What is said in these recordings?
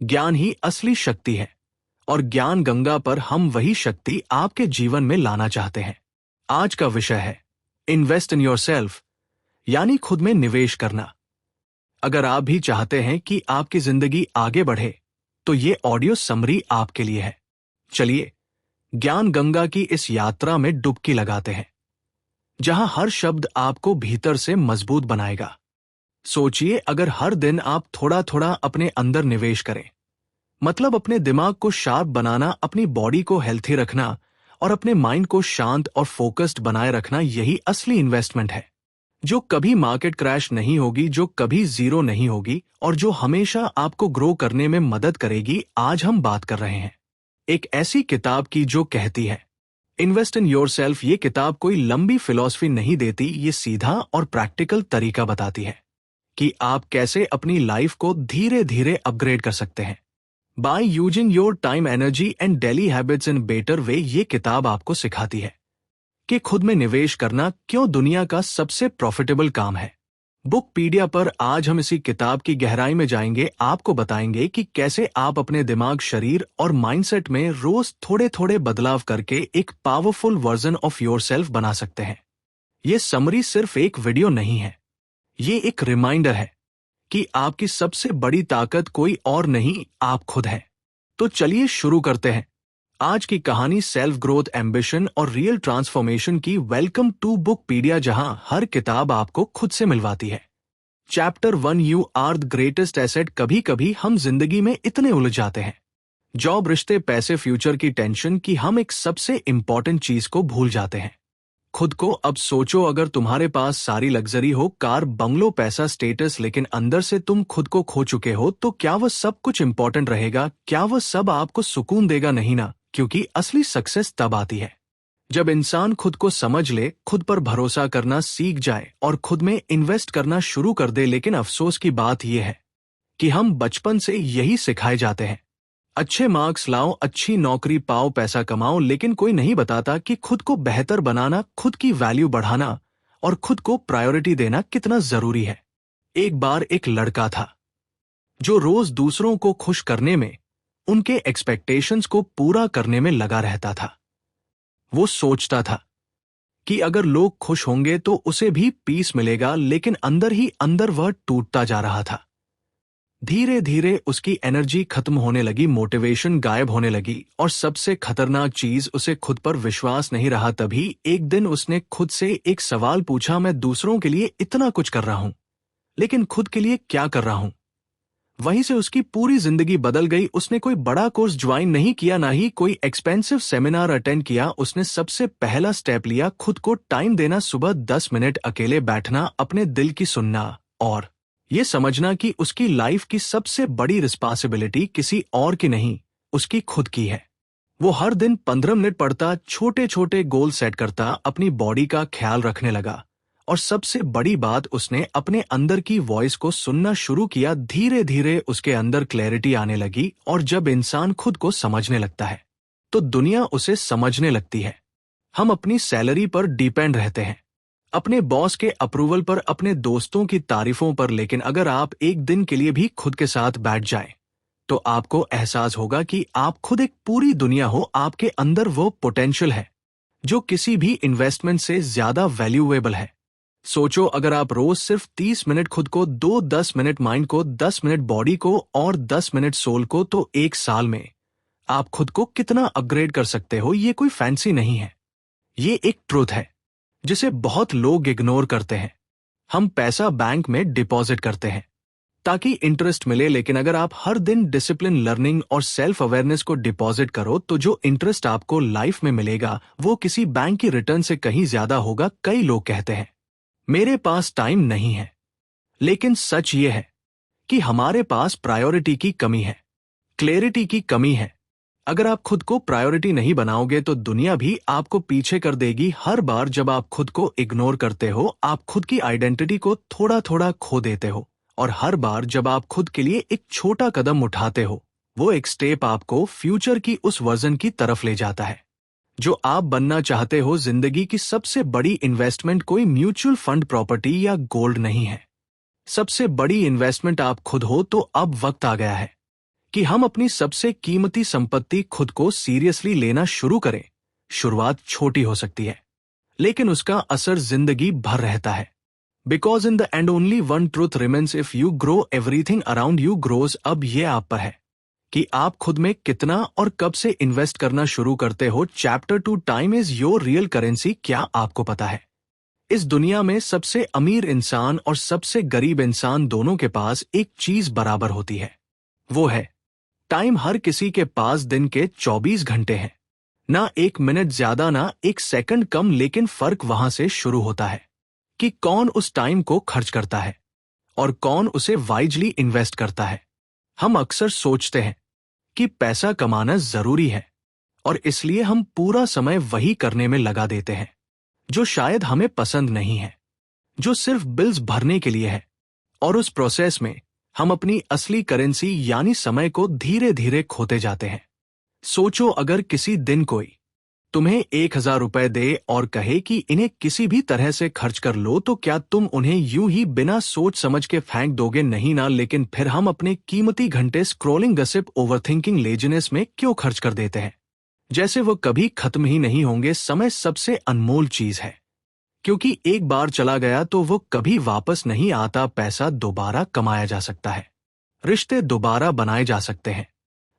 ज्ञान ही असली शक्ति है और ज्ञान गंगा पर हम वही शक्ति आपके जीवन में लाना चाहते हैं। आज का विषय है इन्वेस्ट इन योरसेल्फ, यानी खुद में निवेश करना। अगर आप भी चाहते हैं कि आपकी जिंदगी आगे बढ़े तो ये ऑडियो समरी आपके लिए है। चलिए ज्ञान गंगा की इस यात्रा में डुबकी लगाते हैं, जहां हर शब्द आपको भीतर से मजबूत बनाएगा। सोचिए, अगर हर दिन आप थोड़ा थोड़ा अपने अंदर निवेश करें, मतलब अपने दिमाग को शार्प बनाना, अपनी बॉडी को हेल्थी रखना और अपने माइंड को शांत और फोकस्ड बनाए रखना, यही असली इन्वेस्टमेंट है, जो कभी मार्केट क्रैश नहीं होगी, जो कभी जीरो नहीं होगी और जो हमेशा आपको ग्रो करने में मदद करेगी। आज हम बात कर रहे हैं एक ऐसी किताब की जो कहती है इन्वेस्ट इन योरसेल्फ। ये किताब कोई लंबी फिलॉसफी नहीं देती, ये सीधा और प्रैक्टिकल तरीका बताती है कि आप कैसे अपनी लाइफ को धीरे धीरे अपग्रेड कर सकते हैं by using your time, energy and daily habits in better way. ये किताब आपको सिखाती है कि खुद में निवेश करना क्यों दुनिया का सबसे प्रॉफिटेबल काम है। बुकपीडिया पर आज हम इसी किताब की गहराई में जाएंगे, आपको बताएंगे कि कैसे आप अपने दिमाग, शरीर और माइंडसेट में रोज थोड़े थोड़े बदलाव करके एक पावरफुल वर्जन ऑफ योरसेल्फ बना सकते हैं। ये समरी सिर्फ एक वीडियो नहीं है, ये एक रिमाइंडर है कि आपकी सबसे बड़ी ताकत कोई और नहीं, आप खुद हैं। तो चलिए शुरू करते हैं आज की कहानी सेल्फ ग्रोथ, एम्बिशन और रियल ट्रांसफॉर्मेशन की। वेलकम टू बुकपीडिया, जहां हर किताब आपको खुद से मिलवाती है। Chapter 1, you are the greatest asset. कभी कभी हम जिंदगी में इतने उलझ जाते हैं, जॉब, रिश्ते, पैसे, फ्यूचर की टेंशन, कि हम एक सबसे इंपॉर्टेंट चीज को भूल जाते हैं, खुद को। अब सोचो, अगर तुम्हारे पास सारी लग्जरी हो, कार, बंगलो, पैसा, स्टेटस, लेकिन अंदर से तुम खुद को खो चुके हो, तो क्या वह सब कुछ इंपॉर्टेंट रहेगा? क्या वह सब आपको सुकून देगा? नहीं ना, क्योंकि असली सक्सेस तब आती है जब इंसान खुद को समझ ले, खुद पर भरोसा करना सीख जाए और खुद में इन्वेस्ट करना शुरू कर दे। लेकिन अफसोस की बात यह है कि हम बचपन से यही सिखाए जाते हैं, अच्छे मार्क्स लाओ, अच्छी नौकरी पाओ, पैसा कमाओ, लेकिन कोई नहीं बताता कि खुद को बेहतर बनाना, खुद की वैल्यू बढ़ाना और खुद को प्रायोरिटी देना कितना जरूरी है। एक बार एक लड़का था जो रोज दूसरों को खुश करने में, उनके एक्सपेक्टेशंस को पूरा करने में लगा रहता था। वो सोचता था कि अगर लोग खुश होंगे तो उसे भी पीस मिलेगा, लेकिन अंदर ही अंदर वह टूटता जा रहा था। धीरे धीरे उसकी एनर्जी खत्म होने लगी, मोटिवेशन गायब होने लगी और सबसे खतरनाक चीज, उसे खुद पर विश्वास नहीं रहा। तभी एक दिन उसने खुद से एक सवाल पूछा, मैं दूसरों के लिए इतना कुछ कर रहा हूं, लेकिन खुद के लिए क्या कर रहा हूं? वहीं से उसकी पूरी जिंदगी बदल गई। उसने कोई बड़ा कोर्स ज्वाइन नहीं किया, ना ही कोई एक्सपेंसिव सेमिनार अटेंड किया। उसने सबसे पहला स्टेप लिया, खुद को टाइम देना, सुबह 10 मिनट अकेले बैठना, अपने दिल की सुनना और ये समझना कि उसकी लाइफ की सबसे बड़ी रिस्पॉन्सिबिलिटी किसी और की नहीं, उसकी खुद की है। वो हर दिन 15 मिनट पढ़ता, छोटे छोटे गोल सेट करता, अपनी बॉडी का ख्याल रखने लगा और सबसे बड़ी बात, उसने अपने अंदर की वॉइस को सुनना शुरू किया। धीरे धीरे उसके अंदर क्लैरिटी आने लगी और जब इंसान खुद को समझने लगता है तो दुनिया उसे समझने लगती है। हम अपनी सैलरी पर डिपेंड रहते हैं, अपने बॉस के अप्रूवल पर, अपने दोस्तों की तारीफों पर, लेकिन अगर आप एक दिन के लिए भी खुद के साथ बैठ जाएं, तो आपको एहसास होगा कि आप खुद एक पूरी दुनिया हो। आपके अंदर वो पोटेंशियल है जो किसी भी इन्वेस्टमेंट से ज्यादा वैल्यूएबल है। सोचो, अगर आप रोज सिर्फ 30 मिनट खुद को दो, 10 मिनट माइंड को, 10 मिनट बॉडी को और 10 मिनट सोल को, तो एक साल में आप खुद को कितना अपग्रेड कर सकते हो? ये कोई फैंसी नहीं है, ये एक ट्रूथ है जिसे बहुत लोग इग्नोर करते हैं। हम पैसा बैंक में डिपॉजिट करते हैं ताकि इंटरेस्ट मिले, लेकिन अगर आप हर दिन डिसिप्लिन, लर्निंग और सेल्फ अवेयरनेस को डिपॉजिट करो तो जो इंटरेस्ट आपको लाइफ में मिलेगा वो किसी बैंक की रिटर्न से कहीं ज्यादा होगा। कई लोग कहते हैं मेरे पास टाइम नहीं है, लेकिन सच ये है कि हमारे पास प्रायोरिटी की कमी है, क्लैरिटी की कमी है। अगर आप खुद को प्रायोरिटी नहीं बनाओगे तो दुनिया भी आपको पीछे कर देगी। हर बार जब आप खुद को इग्नोर करते हो, आप खुद की आइडेंटिटी को थोड़ा थोड़ा खो देते हो, और हर बार जब आप खुद के लिए एक छोटा कदम उठाते हो, वो एक स्टेप आपको फ्यूचर की उस वर्जन की तरफ ले जाता है जो आप बनना चाहते हो। जिंदगी की सबसे बड़ी इन्वेस्टमेंट कोई म्यूचुअल फंड, प्रॉपर्टी या गोल्ड नहीं है। सबसे बड़ी इन्वेस्टमेंट आप खुद हो। तो अब वक्त आ गया है कि हम अपनी सबसे कीमती संपत्ति खुद को सीरियसली लेना शुरू करें। शुरुआत छोटी हो सकती है, लेकिन उसका असर जिंदगी भर रहता है। Because in the end only one truth remains, if you grow everything around you grows. अब ये आप पर है कि आप खुद में कितना और कब से इन्वेस्ट करना शुरू करते हो। Chapter 2, time is your real currency. क्या आपको पता है, इस दुनिया में सबसे अमीर इंसान और सबसे गरीब इंसान दोनों के पास एक चीज बराबर होती है, वो है टाइम। हर किसी के पास दिन के 24 घंटे हैं, ना एक मिनट ज्यादा ना एक सेकंड कम। लेकिन फर्क वहां से शुरू होता है कि कौन उस टाइम को खर्च करता है और कौन उसे वाइजली इन्वेस्ट करता है। हम अक्सर सोचते हैं कि पैसा कमाना जरूरी है और इसलिए हम पूरा समय वही करने में लगा देते हैं जो शायद हमें पसंद नहीं है, जो सिर्फ बिल्स भरने के लिए है। और उस प्रोसेस में हम अपनी असली करेंसी यानी समय को धीरे धीरे खोते जाते हैं। सोचो, अगर किसी दिन कोई तुम्हें 1,000 रुपए दे और कहे कि इन्हें किसी भी तरह से खर्च कर लो, तो क्या तुम उन्हें यूं ही बिना सोच समझ के फेंक दोगे? नहीं ना। लेकिन फिर हम अपने कीमती घंटे स्क्रॉलिंग, गसिप, ओवरथिंकिंग, लेजीनेस में क्यों खर्च कर देते हैं, जैसे वो कभी खत्म ही नहीं होंगे। समय सबसे अनमोल चीज है, क्योंकि एक बार चला गया तो वो कभी वापस नहीं आता। पैसा दोबारा कमाया जा सकता है, रिश्ते दोबारा बनाए जा सकते हैं,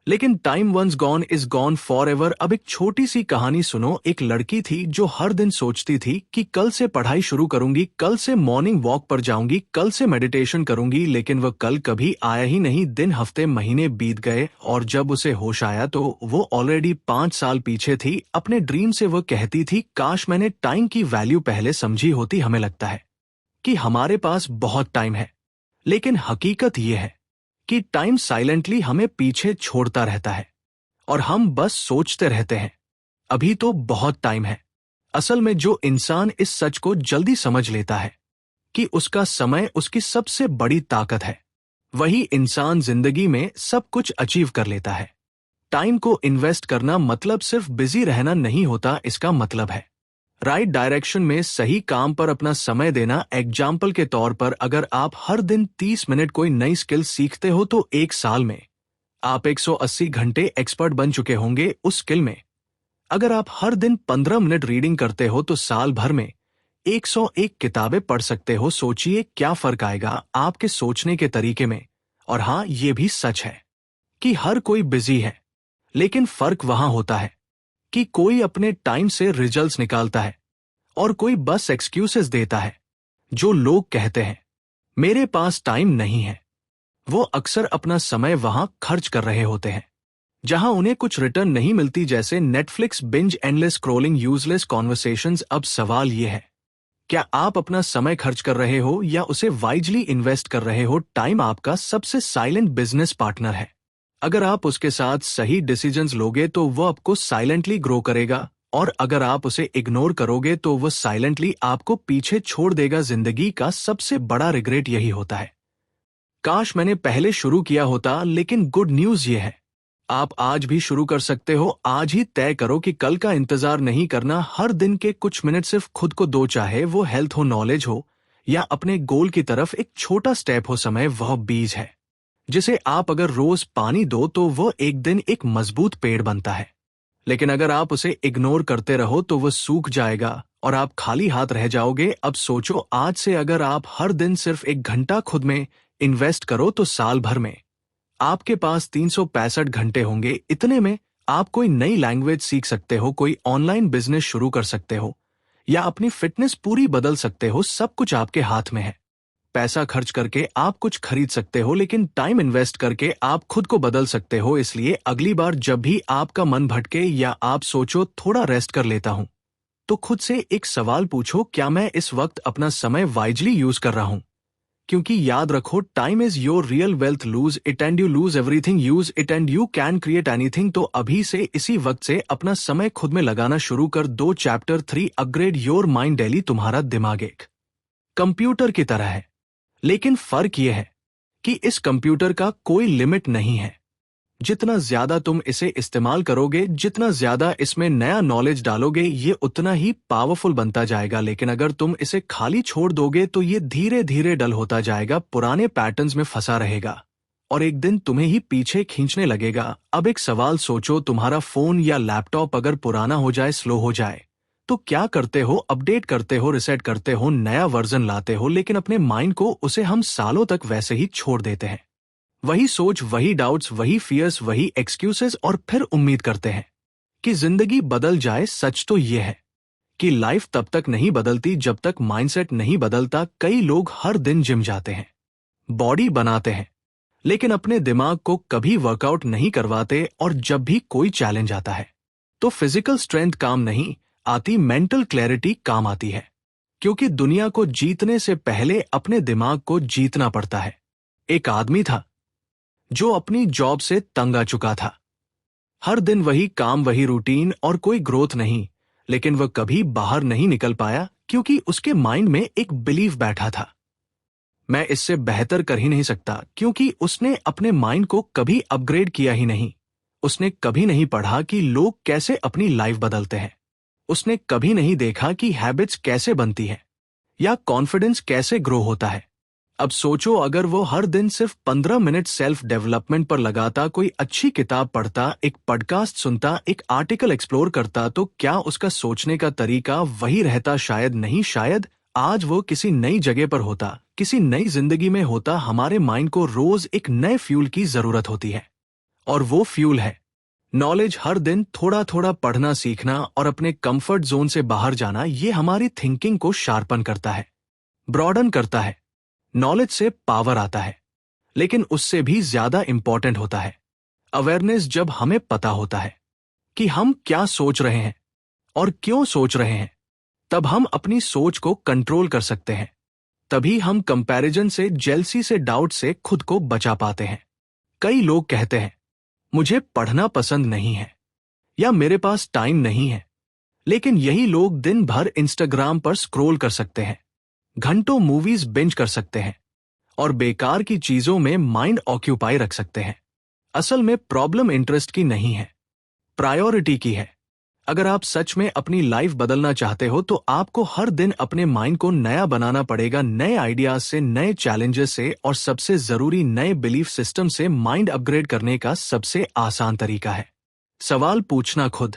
लेकिन time once gone is gone for ever. अब एक छोटी सी कहानी सुनो। एक लड़की थी जो हर दिन सोचती थी कि कल से पढ़ाई शुरू करूंगी, कल से मॉर्निंग वॉक पर जाऊंगी, कल से मेडिटेशन करूंगी। लेकिन वह कल कभी आया ही नहीं। दिन, हफ्ते, महीने बीत गए और जब उसे होश आया तो वो ऑलरेडी 5 साल पीछे थी अपने ड्रीम से। वो कहती थी, काश मैंने टाइम की वैल्यू पहले समझी होती। हमें लगता है कि हमारे पास बहुत टाइम है, लेकिन हकीकत ये है कि टाइम साइलेंटली हमें पीछे छोड़ता रहता है और हम बस सोचते रहते हैं, अभी तो बहुत टाइम है। असल में जो इंसान इस सच को जल्दी समझ लेता है कि उसका समय उसकी सबसे बड़ी ताकत है, वही इंसान जिंदगी में सब कुछ अचीव कर लेता है। टाइम को इन्वेस्ट करना मतलब सिर्फ बिजी रहना नहीं होता, इसका मतलब है राइट डायरेक्शन में सही काम पर अपना समय देना। एग्जाम्पल के तौर पर, अगर आप हर दिन 30 मिनट कोई नई स्किल सीखते हो तो 1 साल में आप 180 घंटे एक्सपर्ट बन चुके होंगे उस स्किल में। अगर आप हर दिन 15 मिनट रीडिंग करते हो तो साल भर में 101 किताबें पढ़ सकते हो। सोचिए क्या फर्क आएगा आपके सोचने के तरीके में। और हाँ, ये भी सच है कि हर कोई बिजी है, लेकिन फर्क वहां होता है कि कोई अपने टाइम से रिजल्ट्स निकालता है और कोई बस एक्सक्यूजेस देता है। जो लोग कहते हैं मेरे पास टाइम नहीं है, वो अक्सर अपना समय वहां खर्च कर रहे होते हैं जहां उन्हें कुछ रिटर्न नहीं मिलती, जैसे Netflix binge, endless scrolling, useless conversations. अब सवाल यह है, क्या आप अपना समय खर्च कर रहे हो या उसे वाइजली इन्वेस्ट कर रहे हो? टाइम आपका सबसे साइलेंट बिजनेस पार्टनर है। अगर आप उसके साथ सही डिसीजंस लोगे तो वो आपको साइलेंटली ग्रो करेगा, और अगर आप उसे इग्नोर करोगे तो वो साइलेंटली आपको पीछे छोड़ देगा। जिंदगी का सबसे बड़ा रिग्रेट यही होता है, काश मैंने पहले शुरू किया होता। लेकिन गुड न्यूज ये है, आप आज भी शुरू कर सकते हो। आज ही तय करो कि कल का इंतजार नहीं करना। हर दिन के कुछ मिनट सिर्फ खुद को दो, चाहे वो हेल्थ हो, नॉलेज हो या अपने गोल की तरफ एक छोटा स्टेप हो। समय वह बीज है जिसे आप अगर रोज पानी दो तो वो एक दिन एक मजबूत पेड़ बनता है, लेकिन अगर आप उसे इग्नोर करते रहो तो वो सूख जाएगा और आप खाली हाथ रह जाओगे। अब सोचो, आज से अगर आप हर दिन सिर्फ 1 घंटा खुद में इन्वेस्ट करो तो साल भर में आपके पास 365 घंटे होंगे। इतने में आप कोई नई लैंग्वेज सीख सकते हो, कोई ऑनलाइन बिजनेस शुरू कर सकते हो या अपनी फिटनेस पूरी बदल सकते हो। सब कुछ आपके हाथ में है। पैसा खर्च करके आप कुछ खरीद सकते हो, लेकिन टाइम इन्वेस्ट करके आप खुद को बदल सकते हो। इसलिए अगली बार जब भी आपका मन भटके या आप सोचो थोड़ा रेस्ट कर लेता हूं, तो खुद से एक सवाल पूछो, क्या मैं इस वक्त अपना समय वाइजली यूज कर रहा हूं? क्योंकि याद रखो, time is your real wealth. Lose it and you lose everything, use it and you can create anything. तो अभी से इसी वक्त से अपना समय खुद में लगाना शुरू कर दो। Chapter 3, upgrade your mind daily. तुम्हारा दिमाग एक कंप्यूटर की तरह है, लेकिन फर्क यह है कि इस कंप्यूटर का कोई लिमिट नहीं है। जितना ज्यादा तुम इसे इस्तेमाल करोगे, जितना ज्यादा इसमें नया नॉलेज डालोगे, ये उतना ही पावरफुल बनता जाएगा। लेकिन अगर तुम इसे खाली छोड़ दोगे तो ये धीरे धीरे डल होता जाएगा, पुराने पैटर्न्स में फंसा रहेगा और एक दिन तुम्हें ही पीछे खींचने लगेगा। अब एक सवाल सोचो, तुम्हारा फोन या लैपटॉप अगर पुराना हो जाए, स्लो हो जाए, तो क्या करते हो? अपडेट करते हो, रिसेट करते हो, नया वर्जन लाते हो, लेकिन अपने माइंड को उसे हम सालों तक वैसे ही छोड़ देते हैं। वही सोच, वही डाउट्स, वही फियर्स, वही एक्सक्यूजेस, और फिर उम्मीद करते हैं कि जिंदगी बदल जाए। सच तो यह है कि लाइफ तब तक नहीं बदलती जब तक माइंडसेट नहीं बदलता। कई लोग हर दिन जिम जाते हैं, बॉडी बनाते हैं, लेकिन अपने दिमाग को कभी वर्कआउट नहीं करवाते, और जब भी कोई चैलेंज आता है तो फिजिकल स्ट्रेंथ काम नहीं आती, मेंटल क्लैरिटी काम आती है। क्योंकि दुनिया को जीतने से पहले अपने दिमाग को जीतना पड़ता है। एक आदमी था जो अपनी जॉब से तंग आ चुका था। हर दिन वही काम, वही रूटीन, और कोई ग्रोथ नहीं। लेकिन वह कभी बाहर नहीं निकल पाया क्योंकि उसके माइंड में एक बिलीफ बैठा था, मैं इससे बेहतर कर ही नहीं सकता। क्योंकि उसने अपने माइंड को कभी अपग्रेड किया ही नहीं। उसने कभी नहीं पढ़ा कि लोग कैसे अपनी लाइफ बदलते हैं। उसने कभी नहीं देखा कि हैबिट्स कैसे बनती हैं या कॉन्फिडेंस कैसे ग्रो होता है। अब सोचो, अगर वो हर दिन सिर्फ 15 मिनट सेल्फ डेवलपमेंट पर लगाता, कोई अच्छी किताब पढ़ता, एक पॉडकास्ट सुनता, एक आर्टिकल एक्सप्लोर करता, तो क्या उसका सोचने का तरीका वही रहता? शायद नहीं। शायद आज वो किसी नई जगह पर होता, किसी नई जिंदगी में होता। हमारे माइंड को रोज एक नए फ्यूल की जरूरत होती है, और वो फ्यूल है नॉलेज। हर दिन थोड़ा थोड़ा पढ़ना सीखना और अपने कंफर्ट जोन से बाहर जाना, ये हमारी थिंकिंग को शार्पन करता है, ब्रॉडन करता है। नॉलेज से पावर आता है, लेकिन उससे भी ज्यादा इंपॉर्टेंट होता है अवेयरनेस। जब हमें पता होता है कि हम क्या सोच रहे हैं और क्यों सोच रहे हैं, तब हम अपनी सोच को कंट्रोल कर सकते हैं। तभी हम कंपैरिजन से, जेलसी से, डाउट से खुद को बचा पाते हैं। कई लोग कहते हैं, मुझे पढ़ना पसंद नहीं है या मेरे पास टाइम नहीं है। लेकिन यही लोग दिन भर इंस्टाग्राम पर स्क्रॉल कर सकते हैं, घंटों मूवीज बिंज कर सकते हैं, और बेकार की चीजों में माइंड ऑक्यूपाई रख सकते हैं। असल में प्रॉब्लम इंटरेस्ट की नहीं है, प्रायोरिटी की है। अगर आप सच में अपनी लाइफ बदलना चाहते हो तो आपको हर दिन अपने माइंड को नया बनाना पड़ेगा, नए आइडियाज से, नए चैलेंजेस से, और सबसे जरूरी नए बिलीफ सिस्टम से। माइंड अपग्रेड करने का सबसे आसान तरीका है सवाल पूछना। खुद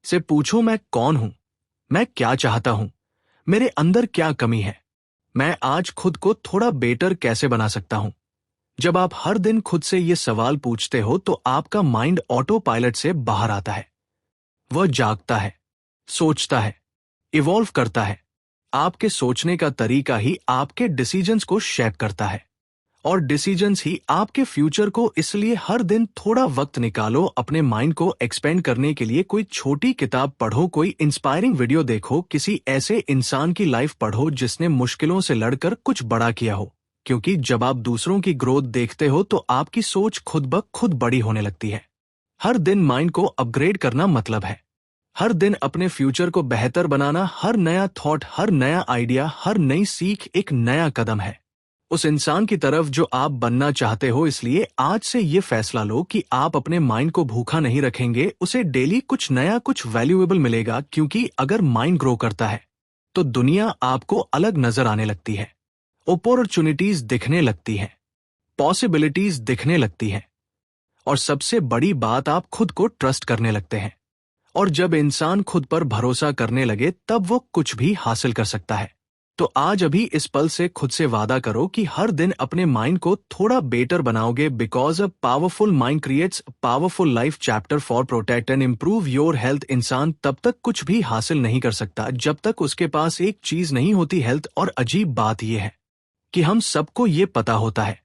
से पूछो, मैं कौन हूं? मैं क्या चाहता हूं? मेरे अंदर क्या कमी है? मैं आज खुद को थोड़ा बेटर कैसे बना सकता हूं? जब आप हर दिन खुद से ये सवाल पूछते हो तो आपका माइंड ऑटो पायलट से बाहर आता है। वह जागता है, सोचता है, इवॉल्व करता है। आपके सोचने का तरीका ही आपके डिसीजंस को शेप करता है, और डिसीजंस ही आपके फ्यूचर को। इसलिए हर दिन थोड़ा वक्त निकालो अपने माइंड को एक्सपेंड करने के लिए। कोई छोटी किताब पढ़ो, कोई इंस्पायरिंग वीडियो देखो, किसी ऐसे इंसान की लाइफ पढ़ो जिसने मुश्किलों से लड़कर कुछ बड़ा किया हो। क्योंकि जब आप दूसरों की ग्रोथ देखते हो तो आपकी सोच खुद ब खुद बड़ी होने लगती है। हर दिन माइंड को अपग्रेड करना मतलब है हर दिन अपने फ्यूचर को बेहतर बनाना। हर नया थॉट, हर नया आइडिया, हर नई सीख एक नया कदम है उस इंसान की तरफ जो आप बनना चाहते हो। इसलिए आज से ये फैसला लो कि आप अपने माइंड को भूखा नहीं रखेंगे। उसे डेली कुछ नया, कुछ वैल्यूएबल मिलेगा। क्योंकि अगर माइंड ग्रो करता है तो दुनिया आपको अलग नजर आने लगती है, अपॉर्चुनिटीज दिखने लगती हैं, पॉसिबिलिटीज दिखने लगती हैं, और सबसे बड़ी बात, आप खुद को ट्रस्ट करने लगते हैं। और जब इंसान खुद पर भरोसा करने लगे तब वो कुछ भी हासिल कर सकता है। तो आज अभी इस पल से खुद से वादा करो कि हर दिन अपने माइंड को थोड़ा बेटर बनाओगे। Because a powerful mind creates powerful life. Chapter 4, protect and improve your health. इंसान तब तक कुछ भी हासिल नहीं कर सकता जब तक उसके पास एक चीज नहीं होती, हेल्थ। और अजीब बात यह है कि हम सबको ये पता होता है,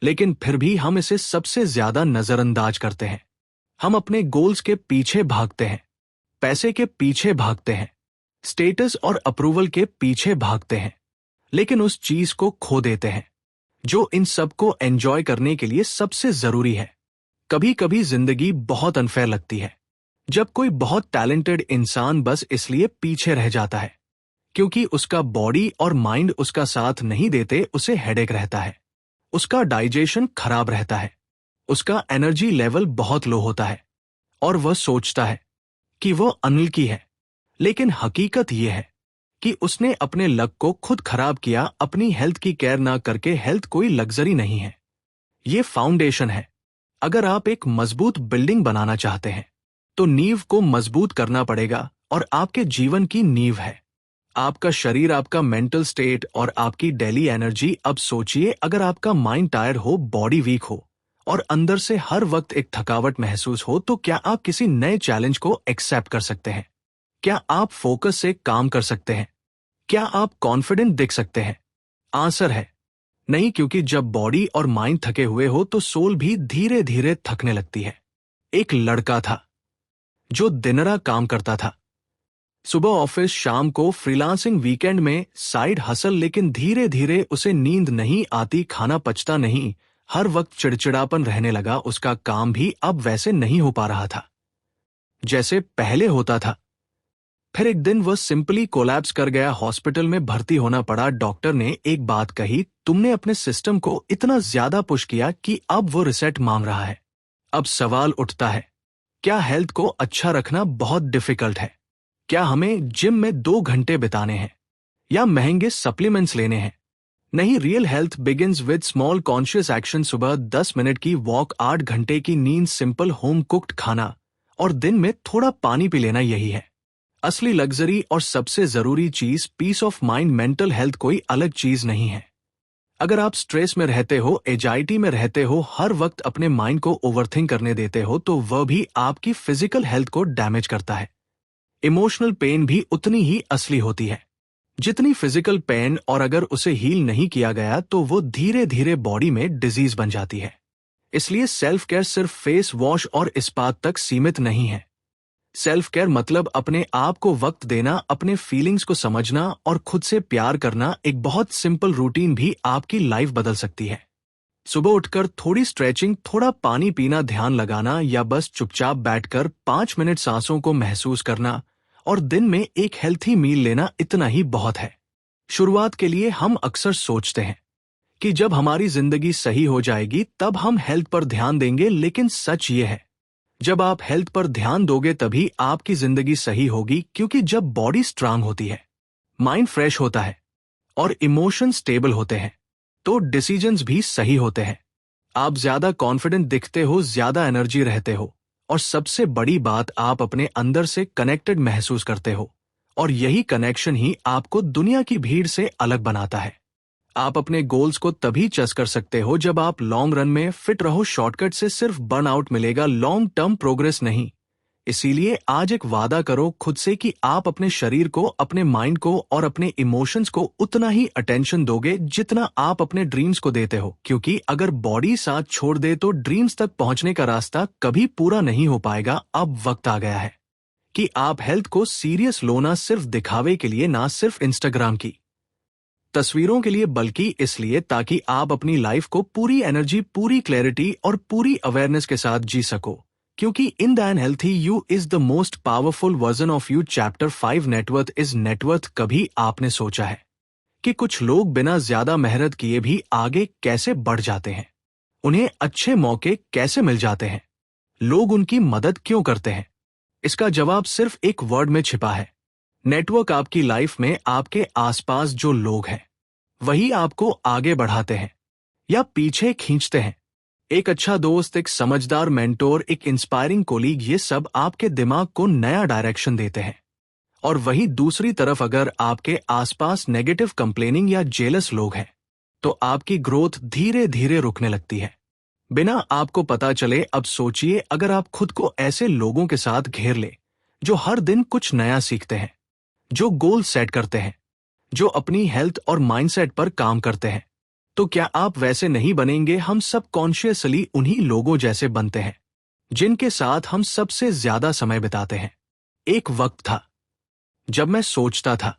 लेकिन फिर भी हम इसे सबसे ज्यादा नजरअंदाज करते हैं। हम अपने गोल्स के पीछे भागते हैं, पैसे के पीछे भागते हैं, स्टेटस और अप्रूवल के पीछे भागते हैं, लेकिन उस चीज को खो देते हैं जो इन सबको एंजॉय करने के लिए सबसे जरूरी है। कभी कभी जिंदगी बहुत अनफेयर लगती है जब कोई बहुत टैलेंटेड इंसान बस इसलिए पीछे रह जाता है क्योंकि उसका बॉडी और माइंड उसका साथ नहीं देते। उसे हेडेक रहता है, उसका डाइजेशन खराब रहता है, उसका एनर्जी लेवल बहुत लो होता है, और वह सोचता है कि वो अनलकी है। लेकिन हकीकत यह है कि उसने अपने लक को खुद खराब किया। अपनी हेल्थ की केयर ना करके। हेल्थ कोई लग्जरी नहीं है, ये फाउंडेशन है। अगर आप एक मजबूत बिल्डिंग बनाना चाहते हैं तो नींव को मजबूत करना पड़ेगा, और आपके जीवन की नींव है आपका शरीर, आपका मेंटल स्टेट और आपकी डेली एनर्जी। अब सोचिए, अगर आपका माइंड टायर्ड हो, बॉडी वीक हो और अंदर से हर वक्त एक थकावट महसूस हो, तो क्या आप किसी नए चैलेंज को एक्सेप्ट कर सकते हैं? क्या आप फोकस से काम कर सकते हैं? क्या आप कॉन्फिडेंट दिख सकते हैं? आंसर है नहीं, क्योंकि जब बॉडी और माइंड थके हुए हो तो सोल भी धीरे धीरे थकने लगती है। एक लड़का था जो दिन रात काम करता था, सुबह ऑफिस, शाम को फ्रीलांसिंग, वीकेंड में साइड हसल, लेकिन धीरे धीरे उसे नींद नहीं आती, खाना पचता नहीं, हर वक्त चिड़चिड़ापन रहने लगा। उसका काम भी अब वैसे नहीं हो पा रहा था जैसे पहले होता था। फिर एक दिन वह सिंपली कोलैप्स कर गया, हॉस्पिटल में भर्ती होना पड़ा। डॉक्टर ने एक बात कही, तुमने अपने सिस्टम को इतना ज्यादा पुश किया कि अब वो रिसेट मांग रहा है। अब सवाल उठता है, क्या हेल्थ को अच्छा रखना बहुत डिफिकल्ट है? क्या हमें जिम में 2 घंटे बिताने हैं या महंगे सप्लीमेंट्स लेने हैं? नहीं, real health begins with small conscious action. सुबह 10 मिनट की वॉक, 8 घंटे की नींद, सिंपल होम कुक्ड खाना और दिन में थोड़ा पानी पी लेना, यही है असली लग्जरी। और सबसे जरूरी चीज, peace of mind. Mental health कोई अलग चीज नहीं है। अगर आप स्ट्रेस में रहते हो, एंजाइटी में रहते हो, हर वक्त अपने माइंड को ओवरथिंक करने देते हो, तो वह भी आपकी फिजिकल हेल्थ को डैमेज करता है। इमोशनल पेन भी उतनी ही असली होती है जितनी फिजिकल पेन, और अगर उसे हील नहीं किया गया तो वो धीरे धीरे बॉडी में डिजीज बन जाती है। इसलिए सेल्फ केयर सिर्फ फेस वॉश और इस्पात तक सीमित नहीं है। सेल्फ केयर मतलब अपने आप को वक्त देना, अपने फीलिंग्स को समझना और खुद से प्यार करना। एक बहुत सिंपल रूटीन भी आपकी लाइफ बदल सकती है। सुबह उठकर थोड़ी स्ट्रेचिंग, थोड़ा पानी पीना, ध्यान लगाना, या बस चुपचाप बैठकर 5 मिनट सांसों को महसूस करना, और दिन में एक हेल्थी मील लेना, इतना ही बहुत है। शुरुआत के लिए हम अक्सर सोचते हैं कि जब हमारी जिंदगी सही हो जाएगी तब हम हेल्थ पर ध्यान देंगे, लेकिन सच ये है, जब आप हेल्थ पर ध्यान दोगे तभी आपकी जिंदगी सही होगी। क्योंकि जब बॉडी स्ट्रांग होती है, माइंड फ्रेश होता है और इमोशन स्टेबल होते हैं, तो डिसीजंस भी सही होते हैं। आप ज्यादा कॉन्फिडेंट दिखते हो, ज्यादा एनर्जी रहते हो, और सबसे बड़ी बात, आप अपने अंदर से कनेक्टेड महसूस करते हो। और यही कनेक्शन ही आपको दुनिया की भीड़ से अलग बनाता है। आप अपने गोल्स को तभी चेस कर सकते हो जब आप लॉन्ग रन में फिट रहो। शॉर्टकट से सिर्फ बर्नआउट मिलेगा, लॉन्ग टर्म प्रोग्रेस नहीं। इसीलिए आज एक वादा करो खुद से कि आप अपने शरीर को, अपने माइंड को और अपने इमोशंस को उतना ही अटेंशन दोगे जितना आप अपने ड्रीम्स को देते हो। क्योंकि अगर बॉडी साथ छोड़ दे तो ड्रीम्स तक पहुंचने का रास्ता कभी पूरा नहीं हो पाएगा। अब वक्त आ गया है कि आप हेल्थ को सीरियस लो, ना सिर्फ दिखावे के लिए, ना सिर्फ इंस्टाग्राम की तस्वीरों के लिए, बल्कि इसलिए ताकि आप अपनी लाइफ को पूरी एनर्जी, पूरी क्लैरिटी और पूरी अवेयरनेस के साथ जी सको। क्योंकि in the end healthy you is the most powerful version of you. Chapter 5, net worth is net worth. कभी आपने सोचा है कि कुछ लोग बिना ज्यादा मेहनत किए भी आगे कैसे बढ़ जाते हैं? उन्हें अच्छे मौके कैसे मिल जाते हैं? लोग उनकी मदद क्यों करते हैं? इसका जवाब सिर्फ एक वर्ड में छिपा है, नेटवर्क। आपकी लाइफ में आपके आसपास जो लोग हैं वही आपको आगे बढ़ाते हैं या पीछे खींचते हैं। एक अच्छा दोस्त, एक समझदार मेंटोर, एक इंस्पायरिंग कोलीग, ये सब आपके दिमाग को नया डायरेक्शन देते हैं। और वही दूसरी तरफ, अगर आपके आसपास नेगेटिव, कंप्लेनिंग या जेलस लोग हैं तो आपकी ग्रोथ धीरे धीरे रुकने लगती है बिना आपको पता चले। अब सोचिए, अगर आप खुद को ऐसे लोगों के साथ घेर ले जो हर दिन कुछ नया सीखते हैं, जो गोल सेट करते हैं, जो अपनी हेल्थ और माइंडसेट पर काम करते हैं, तो क्या आप वैसे नहीं बनेंगे? हम सब कॉन्शियसली उन्हीं लोगों जैसे बनते हैं जिनके साथ हम सबसे ज्यादा समय बिताते हैं। एक वक्त था जब मैं सोचता था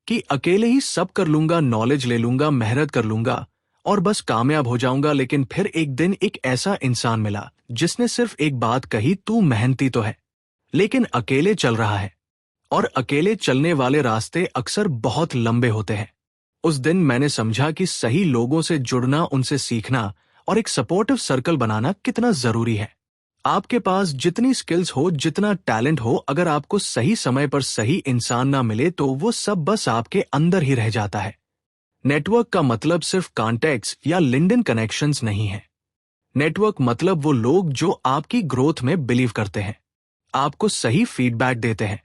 कि अकेले ही सब कर लूंगा, नॉलेज ले लूंगा, मेहनत कर लूंगा और बस कामयाब हो जाऊंगा। लेकिन फिर एक दिन एक ऐसा इंसान मिला जिसने सिर्फ एक बात कही, तू मेहनती तो है लेकिन अकेले चल रहा है, और अकेले चलने वाले रास्ते अक्सर बहुत लंबे होते हैं। उस दिन मैंने समझा कि सही लोगों से जुड़ना, उनसे सीखना और एक सपोर्टिव सर्कल बनाना कितना जरूरी है। आपके पास जितनी स्किल्स हो, जितना टैलेंट हो, अगर आपको सही समय पर सही इंसान ना मिले तो वो सब बस आपके अंदर ही रह जाता है। नेटवर्क का मतलब सिर्फ कॉन्टैक्ट्स या लिंक्डइन कनेक्शंस नहीं है। नेटवर्क मतलब वो लोग जो आपकी ग्रोथ में बिलीव करते हैं, आपको सही फीडबैक देते हैं,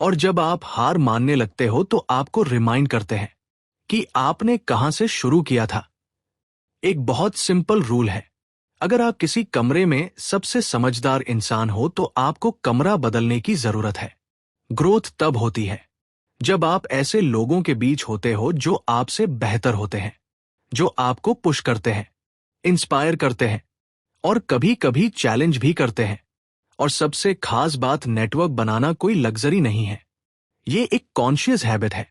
और जब आप हार मानने लगते हो तो आपको रिमाइंड करते हैं कि आपने कहां से शुरू किया था। एक बहुत सिंपल रूल है, अगर आप किसी कमरे में सबसे समझदार इंसान हो तो आपको कमरा बदलने की जरूरत है। ग्रोथ तब होती है जब आप ऐसे लोगों के बीच होते हो जो आपसे बेहतर होते हैं, जो आपको पुश करते हैं, इंस्पायर करते हैं और कभी कभी चैलेंज भी करते हैं। और सबसे खास बात, नेटवर्क बनाना कोई लग्जरी नहीं है, ये एक कॉन्शियस हैबिट है।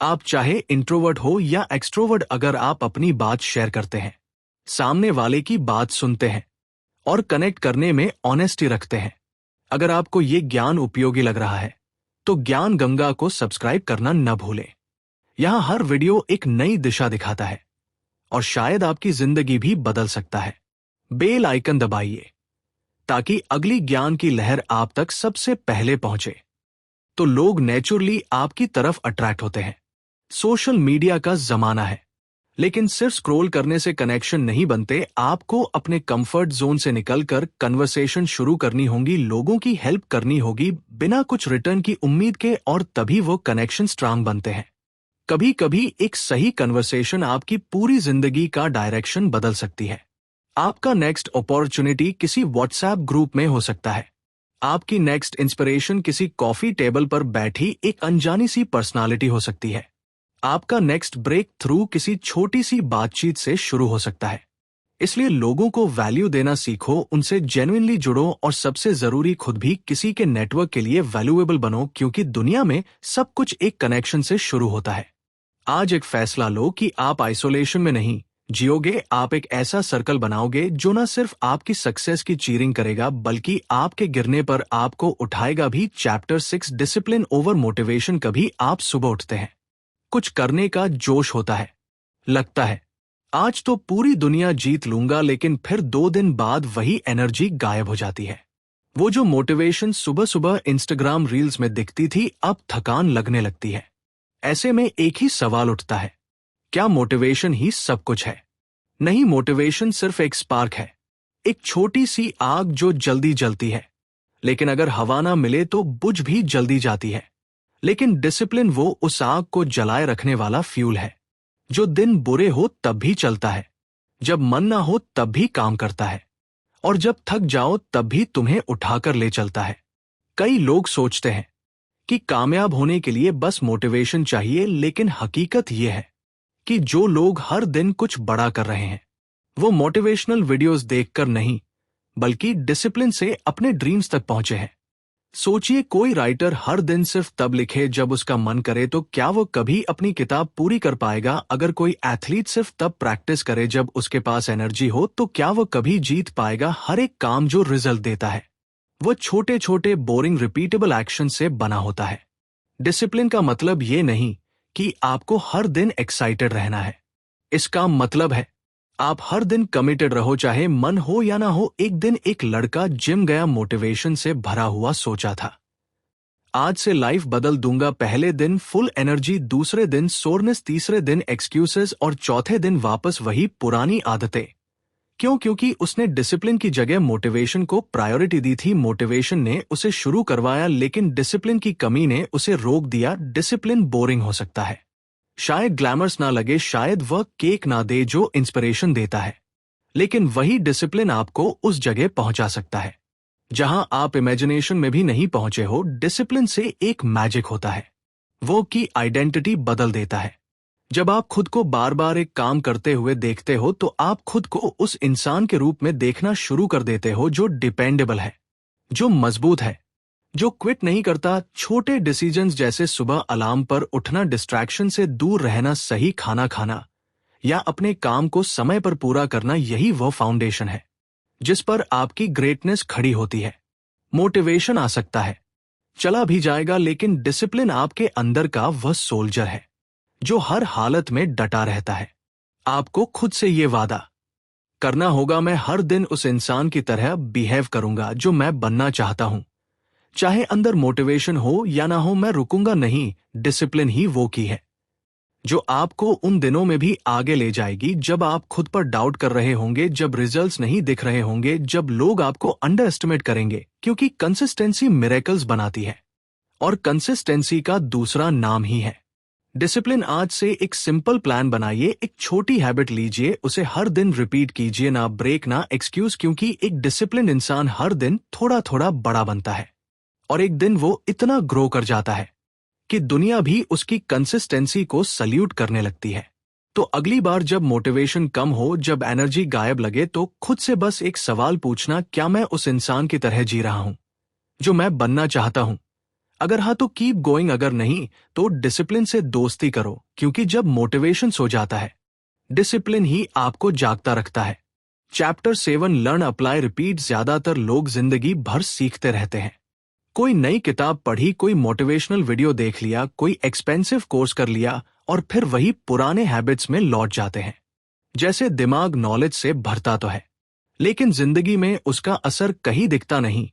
आप चाहे इंट्रोवर्ट हो या एक्सट्रोवर्ट, अगर आप अपनी बात शेयर करते हैं, सामने वाले की बात सुनते हैं और कनेक्ट करने में ऑनेस्टी रखते हैं। अगर आपको ये ज्ञान उपयोगी लग रहा है तो ज्ञान गंगा को सब्सक्राइब करना न भूलें। यहां हर वीडियो एक नई दिशा दिखाता है और शायद आपकी जिंदगी भी बदल सकता है। बेल आइकन दबाइए ताकि अगली ज्ञान की लहर आप तक सबसे पहले पहुंचे। तो लोग नेचुरली आपकी तरफ अट्रैक्ट होते हैं। सोशल मीडिया का जमाना है, लेकिन सिर्फ स्क्रॉल करने से कनेक्शन नहीं बनते। आपको अपने कंफर्ट जोन से निकलकर कन्वर्सेशन शुरू करनी होगी, लोगों की हेल्प करनी होगी बिना कुछ रिटर्न की उम्मीद के, और तभी वो कनेक्शन स्ट्रांग बनते हैं। कभी कभी एक सही कन्वर्सेशन आपकी पूरी जिंदगी का डायरेक्शन बदल सकती है। आपका नेक्स्ट अपॉर्चुनिटी किसी व्हाट्सएप ग्रुप में हो सकता है, आपकी नेक्स्ट इंस्पिरेशन किसी कॉफी टेबल पर बैठी एक अनजानी सी पर्सनालिटी हो सकती है, आपका नेक्स्ट ब्रेक थ्रू किसी छोटी सी बातचीत से शुरू हो सकता है। इसलिए लोगों को वैल्यू देना सीखो, उनसे जेन्युइनली जुड़ो और सबसे जरूरी खुद भी किसी के नेटवर्क के लिए वैल्यूएबल बनो, क्योंकि दुनिया में सब कुछ एक कनेक्शन से शुरू होता है। आज एक फैसला लो कि आप आइसोलेशन में नहीं जियोगे, आप एक ऐसा सर्कल बनाओगे जो न सिर्फ आपकी सक्सेस की चीयरिंग करेगा बल्कि आपके गिरने पर आपको उठाएगा भी। Chapter 6, discipline over motivation. कभी आप सुबह उठते हैं, कुछ करने का जोश होता है, लगता है आज तो पूरी दुनिया जीत लूंगा, लेकिन फिर 2 दिन बाद वही एनर्जी गायब हो जाती है। वो जो मोटिवेशन सुबह सुबह इंस्टाग्राम रील्स में दिखती थी अब थकान लगने लगती है। ऐसे में एक ही सवाल उठता है, क्या मोटिवेशन ही सब कुछ है? नहीं, मोटिवेशन सिर्फ एक स्पार्क है, एक छोटी सी आग जो जल्दी जलती है, लेकिन अगर हवा ना मिले तो बुझ भी जल्दी जाती है। लेकिन डिसिप्लिन वो उस आग को जलाए रखने वाला फ्यूल है, जो दिन बुरे हो तब भी चलता है, जब मन ना हो तब भी काम करता है, और जब थक जाओ तब भी तुम्हें उठाकर ले चलता है। कई लोग सोचते हैं कि कामयाब होने के लिए बस मोटिवेशन चाहिए, लेकिन हकीकत यह है कि जो लोग हर दिन कुछ बड़ा कर रहे हैं वो मोटिवेशनल वीडियोस देखकर नहीं बल्कि डिसिप्लिन से अपने ड्रीम्स तक पहुंचे हैं। सोचिए, कोई राइटर हर दिन सिर्फ तब लिखे जब उसका मन करे, तो क्या वो कभी अपनी किताब पूरी कर पाएगा? अगर कोई एथलीट सिर्फ तब प्रैक्टिस करे जब उसके पास एनर्जी हो, तो क्या वो कभी जीत पाएगा? हर एक काम जो रिजल्ट देता है वो छोटे छोटे बोरिंग रिपीटेबल एक्शन से बना होता है। डिसिप्लिन का मतलब ये नहीं कि आपको हर दिन एक्साइटेड रहना है, इसका मतलब है आप हर दिन कमिटेड रहो, चाहे मन हो या ना हो। एक दिन एक लड़का जिम गया, मोटिवेशन से भरा हुआ, सोचा था आज से लाइफ बदल दूंगा। पहले दिन फुल एनर्जी, दूसरे दिन सोरनेस, तीसरे दिन एक्सक्यूजेस और चौथे दिन वापस वही पुरानी आदतें। क्यों? क्योंकि उसने डिसिप्लिन की जगह मोटिवेशन को प्रायोरिटी दी थी। मोटिवेशन ने उसे शुरू करवाया, लेकिन डिसिप्लिन की कमी ने उसे रोक दिया। डिसिप्लिन बोरिंग हो सकता है, शायद ग्लैमरस ना लगे, शायद वह केक ना दे जो इंस्पिरेशन देता है, लेकिन वही डिसिप्लिन आपको उस जगह पहुंचा सकता है जहां आप इमेजिनेशन में भी नहीं पहुंचे हो। डिसिप्लिन से एक मैजिक होता है, वो की आइडेंटिटी बदल देता है। जब आप खुद को बार बार एक काम करते हुए देखते हो तो आप खुद को उस इंसान के रूप में देखना शुरू कर देते हो जो डिपेंडेबल है, जो मजबूत है, जो क्विट नहीं करता। छोटे डिसीजंस जैसे सुबह अलार्म पर उठना, डिस्ट्रैक्शन से दूर रहना, सही खाना खाना या अपने काम को समय पर पूरा करना, यही वो फाउंडेशन है जिस पर आपकी ग्रेटनेस खड़ी होती है। मोटिवेशन आ सकता है, चला भी जाएगा, लेकिन डिसिप्लिन आपके अंदर का वह सोल्जर है जो हर हालत में डटा रहता है। आपको खुद से ये वादा करना होगा, मैं हर दिन उस इंसान की तरह बिहेव करूंगा जो मैं बनना चाहता हूं, चाहे अंदर मोटिवेशन हो या ना हो, मैं रुकूंगा नहीं। डिसिप्लिन ही वो की है जो आपको उन दिनों में भी आगे ले जाएगी जब आप खुद पर डाउट कर रहे होंगे, जब रिजल्ट्स नहीं दिख रहे होंगे, जब लोग आपको अंडर एस्टिमेट करेंगे, क्योंकि कंसिस्टेंसी मिरेकल्स बनाती है। और कंसिस्टेंसी का दूसरा नाम ही है डिसिप्लिन। आज से एक सिंपल प्लान बनाइए, एक छोटी हैबिट लीजिए, उसे हर दिन रिपीट कीजिए, ना ब्रेक ना एक्सक्यूज, क्योंकि एक डिसिप्लिन इंसान हर दिन थोड़ा थोड़ा बड़ा बनता है और एक दिन वो इतना ग्रो कर जाता है कि दुनिया भी उसकी कंसिस्टेंसी को सल्यूट करने लगती है। तो अगली बार जब मोटिवेशन कम हो, जब एनर्जी गायब लगे, तो खुद से बस एक सवाल पूछना, क्या मैं उस इंसान की तरह जी रहा हूं जो मैं बनना चाहता हूं? अगर हाँ तो कीप गोइंग, अगर नहीं तो डिसिप्लिन से दोस्ती करो, क्योंकि जब मोटिवेशन सो जाता है, डिसिप्लिन ही आपको जागता रखता है। Chapter 7 learn apply repeat. ज्यादातर लोग जिंदगी भर सीखते रहते हैं। कोई नई किताब पढ़ी, कोई मोटिवेशनल वीडियो देख लिया, कोई एक्सपेंसिव कोर्स कर लिया और फिर वही पुराने हैबिट्स में लौट जाते हैं। जैसे दिमाग नॉलेज से भरता तो है, लेकिन जिंदगी में उसका असर कहीं दिखता नहीं।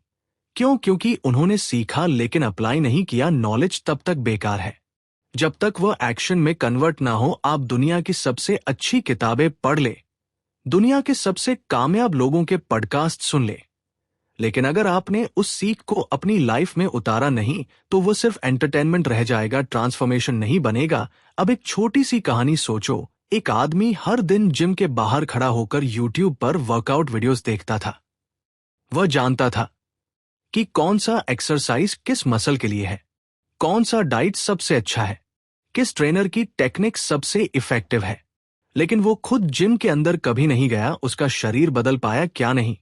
क्यों? क्योंकि उन्होंने सीखा लेकिन अप्लाई नहीं किया। नॉलेज तब तक बेकार है जब तक वह एक्शन में कन्वर्ट ना हो। आप दुनिया की सबसे अच्छी किताबें पढ़ ले, दुनिया के सबसे कामयाब लोगों के पॉडकास्ट सुन ले, लेकिन अगर आपने उस सीख को अपनी लाइफ में उतारा नहीं तो वो सिर्फ एंटरटेनमेंट रह जाएगा, ट्रांसफॉर्मेशन नहीं बनेगा। अब एक छोटी सी कहानी सोचो। एक आदमी हर दिन जिम के बाहर खड़ा होकर यूट्यूब पर वर्कआउट वीडियोस देखता था। वह जानता था कि कौन सा एक्सरसाइज किस मसल के लिए है, कौन सा डाइट सबसे अच्छा है, किस ट्रेनर की टेक्निक सबसे इफेक्टिव है, लेकिन वो खुद जिम के अंदर कभी नहीं गया। उसका शरीर बदल पाया क्या? नहीं,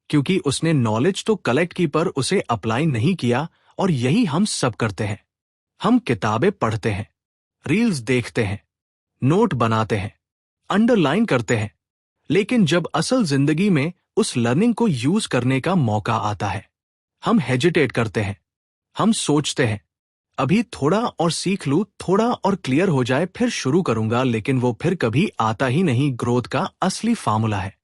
क्योंकि उसने नॉलेज तो कलेक्ट की पर उसे अप्लाई नहीं किया। और यही हम सब करते हैं। हम किताबें पढ़ते हैं, रील्स देखते हैं, नोट बनाते हैं, अंडरलाइन करते हैं, लेकिन जब असल जिंदगी में उस लर्निंग को यूज करने का मौका आता है, हम हेजिटेट करते हैं। हम सोचते हैं अभी थोड़ा और सीख लूं, थोड़ा और क्लियर हो जाए फिर शुरू करूंगा, लेकिन वो फिर कभी आता ही नहीं। ग्रोथ का असली फार्मूला है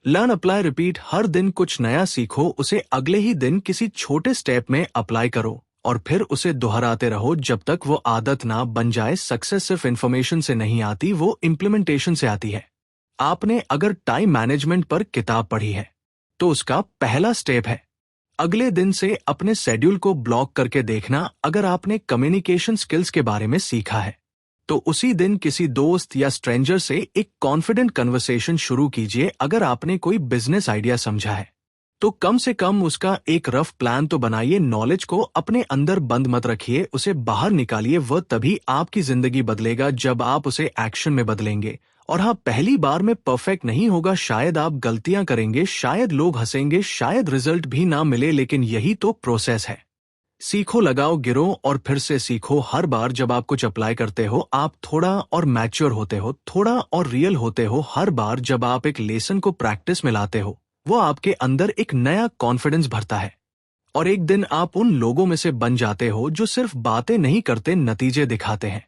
लर्न अप्लाई रिपीट। हर दिन कुछ नया सीखो, उसे अगले ही दिन किसी छोटे स्टेप में अप्लाई करो और फिर उसे दोहराते रहो जब तक वो आदत ना बन जाए। सक्सेस सिर्फ इन्फॉर्मेशन से नहीं आती, वो इम्प्लीमेंटेशन से आती है। आपने अगर टाइम मैनेजमेंट पर किताब पढ़ी है तो उसका पहला स्टेप है अगले दिन से अपने शेड्यूल को ब्लॉक करके देखना। अगर आपने कम्युनिकेशन स्किल्स के बारे में सीखा है तो उसी दिन किसी दोस्त या स्ट्रेंजर से एक कॉन्फिडेंट कन्वर्सेशन शुरू कीजिए। अगर आपने कोई बिजनेस आइडिया समझा है तो कम से कम उसका एक रफ प्लान तो बनाइए। नॉलेज को अपने अंदर बंद मत रखिए, उसे बाहर निकालिए। वह तभी आपकी जिंदगी बदलेगा जब आप उसे एक्शन में बदलेंगे। और हाँ, पहली बार में परफेक्ट नहीं होगा, शायद आप गलतियां करेंगे, शायद लोग हंसेंगे, शायद रिजल्ट भी ना मिले, लेकिन यही तो प्रोसेस है। सीखो, लगाओ, गिरो और फिर से सीखो। हर बार जब आप कुछ अप्लाई करते हो आप थोड़ा और मैच्योर होते हो, थोड़ा और रियल होते हो। हर बार जब आप एक लेसन को प्रैक्टिस में लाते हो वो आपके अंदर एक नया कॉन्फिडेंस भरता है और एक दिन आप उन लोगों में से बन जाते हो जो सिर्फ बातें नहीं करते, नतीजे दिखाते हैं।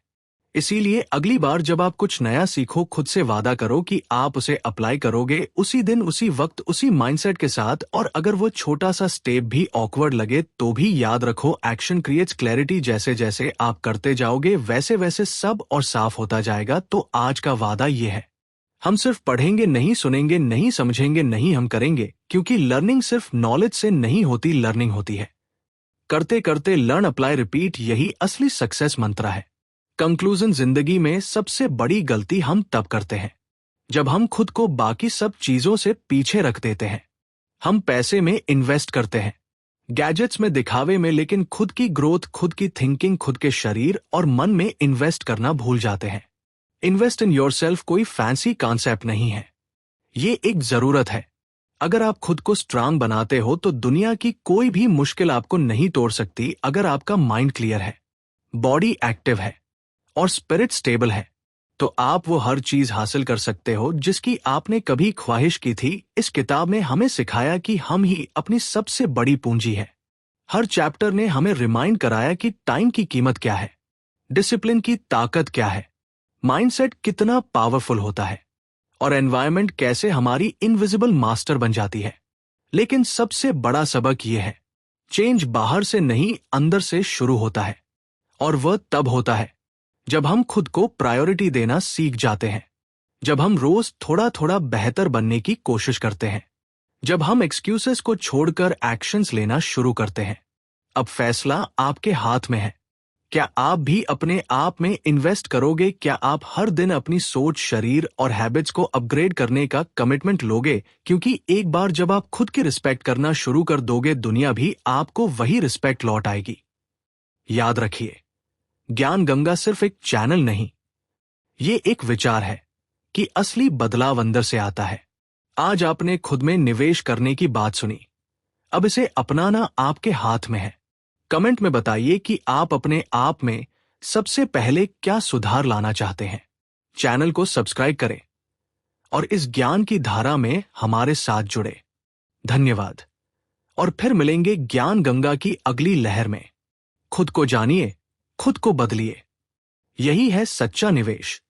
इसीलिए अगली बार जब आप कुछ नया सीखो, खुद से वादा करो कि आप उसे अप्लाई करोगे उसी दिन, उसी वक्त, उसी माइंडसेट के साथ। और अगर वो छोटा सा स्टेप भी ऑकवर्ड लगे तो भी याद रखो, एक्शन क्रिएट्स क्लैरिटी। जैसे जैसे आप करते जाओगे वैसे वैसे सब और साफ होता जाएगा। तो आज का वादा ये है, हम सिर्फ पढ़ेंगे नहीं, सुनेंगे नहीं, समझेंगे नहीं, हम करेंगे। क्योंकि लर्निंग सिर्फ नॉलेज से नहीं होती, लर्निंग होती है करते करते। लर्न अप्लाई रिपीट, यही असली सक्सेस मंत्र है। कंक्लूजन, जिंदगी में सबसे बड़ी गलती हम तब करते हैं जब हम खुद को बाकी सब चीजों से पीछे रख देते हैं। हम पैसे में इन्वेस्ट करते हैं, गैजेट्स में, दिखावे में, लेकिन खुद की ग्रोथ, खुद की थिंकिंग, खुद के शरीर और मन में इन्वेस्ट करना भूल जाते हैं। इन्वेस्ट इन योरसेल्फ कोई फैंसी कॉन्सेप्ट नहीं है, ये एक जरूरत है। अगर आप खुद को स्ट्रांग बनाते हो तो दुनिया की कोई भी मुश्किल आपको नहीं तोड़ सकती। अगर आपका माइंड क्लियर है, बॉडी एक्टिव है और स्पिरिट स्टेबल है तो आप वो हर चीज हासिल कर सकते हो जिसकी आपने कभी ख्वाहिश की थी। इस किताब ने हमें सिखाया कि हम ही अपनी सबसे बड़ी पूंजी है। हर चैप्टर ने हमें रिमाइंड कराया कि टाइम की कीमत क्या है, डिसिप्लिन की ताकत क्या है, माइंडसेट कितना पावरफुल होता है और एनवायरनमेंट कैसे हमारी इनविजिबल मास्टर बन जाती है। लेकिन सबसे बड़ा सबक यह है, चेंज बाहर से नहीं अंदर से शुरू होता है और वह तब होता है जब हम खुद को प्रायोरिटी देना सीख जाते हैं, जब हम रोज थोड़ा थोड़ा बेहतर बनने की कोशिश करते हैं, जब हम एक्सक्यूजेस को छोड़कर एक्शंस लेना शुरू करते हैं, अब फैसला आपके हाथ में है। क्या आप भी अपने आप में इन्वेस्ट करोगे? क्या आप हर दिन अपनी सोच, शरीर और हैबिट्स को अपग्रेड करने का कमिटमेंट लोगे? क्योंकि एक बार जब आप खुद की रिस्पेक्ट करना शुरू कर दोगे, दुनिया भी आपको वही रिस्पेक्ट लौट आएगी। याद रखिए, ज्ञान गंगा सिर्फ एक चैनल नहीं, ये एक विचार है कि असली बदलाव अंदर से आता है। आज आपने खुद में निवेश करने की बात सुनी, अब इसे अपनाना आपके हाथ में है। कमेंट में बताइए कि आप अपने आप में सबसे पहले क्या सुधार लाना चाहते हैं। चैनल को सब्सक्राइब करें और इस ज्ञान की धारा में हमारे साथ जुड़े। धन्यवाद, और फिर मिलेंगे ज्ञान गंगा की अगली लहर में। खुद को जानिए, खुद को बदलिए। यही है सच्चा निवेश।